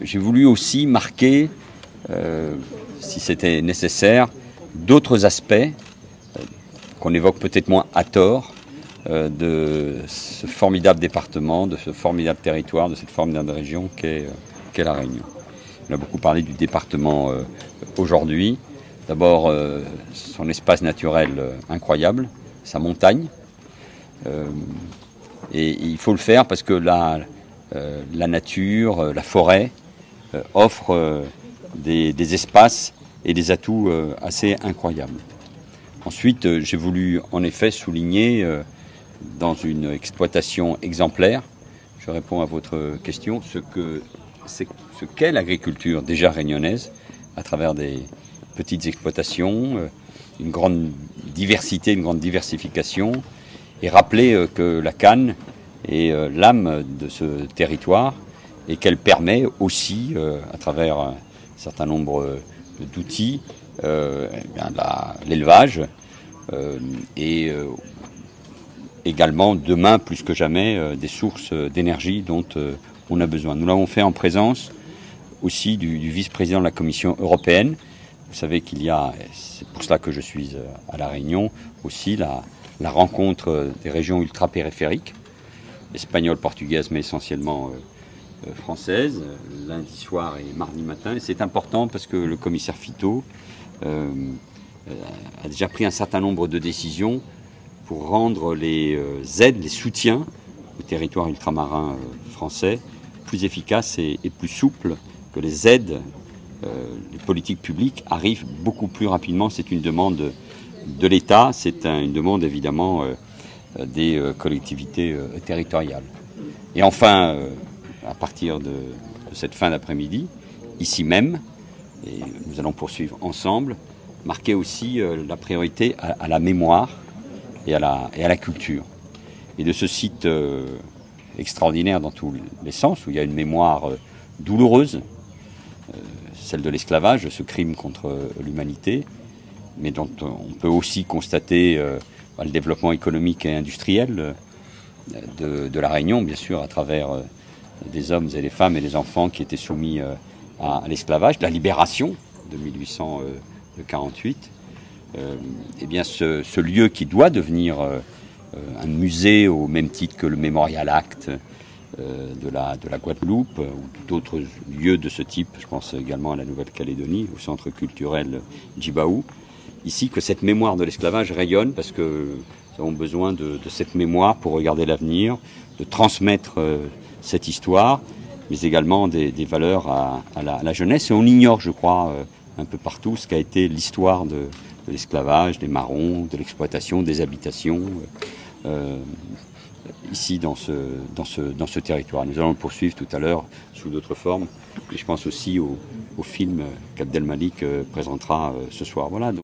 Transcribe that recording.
J'ai voulu aussi marquer, si c'était nécessaire, d'autres aspects qu'on évoque peut-être moins à tort de ce formidable département, de ce formidable territoire, de cette formidable région qu'est la Réunion. On a beaucoup parlé du département aujourd'hui. D'abord, son espace naturel incroyable, sa montagne. Et il faut le faire parce que la nature, la forêt offre des espaces et des atouts assez incroyables. Ensuite, j'ai voulu en effet souligner dans une exploitation exemplaire, je réponds à votre question, ce qu'est l'agriculture déjà réunionnaise à travers des petites exploitations, une grande diversité, une grande diversification, et rappeler que la canne est l'âme de ce territoire et qu'elle permet aussi, à travers un certain nombre d'outils, l'élevage et également demain plus que jamais des sources d'énergie dont on a besoin. Nous l'avons fait en présence aussi du vice-président de la Commission européenne. Vous savez qu'il y a, c'est pour cela que je suis à La Réunion, aussi la rencontre des régions ultra-périphériques, espagnoles, portugaises, mais essentiellement françaises, lundi soir et mardi matin. Et c'est important parce que le commissaire Fito a déjà pris un certain nombre de décisions pour rendre les aides, les soutiens au territoire ultramarin français plus efficaces et plus souples, que les aides, les politiques publiques arrivent beaucoup plus rapidement. C'est une demande de l'État, c'est une demande évidemment des collectivités territoriales. Et enfin, à partir de cette fin d'après-midi, ici même, et nous allons poursuivre ensemble, marquer aussi la priorité à la mémoire et à la culture. Et de ce site extraordinaire dans tous les sens, où il y a une mémoire douloureuse, celle de l'esclavage, ce crime contre l'humanité, mais dont on peut aussi constater le développement économique et industriel de la Réunion, bien sûr, à travers des hommes et des femmes et des enfants qui étaient soumis à l'esclavage, de la libération de 1848. Eh bien, ce lieu qui doit devenir un musée au même titre que le Memorial Act de la Guadeloupe ou d'autres lieux de ce type, je pense également à la Nouvelle-Calédonie, au centre culturel Djibaou, ici que cette mémoire de l'esclavage rayonne parce que nous avons besoin de cette mémoire pour regarder l'avenir, de transmettre cette histoire, mais également des valeurs à la jeunesse. Et on ignore, je crois, un peu partout ce qu'a été l'histoire de l'esclavage, des marrons, de l'exploitation, des habitations, ici dans ce territoire. Nous allons le poursuivre tout à l'heure sous d'autres formes, et je pense aussi au film qu'Abdelmalik présentera ce soir. Voilà.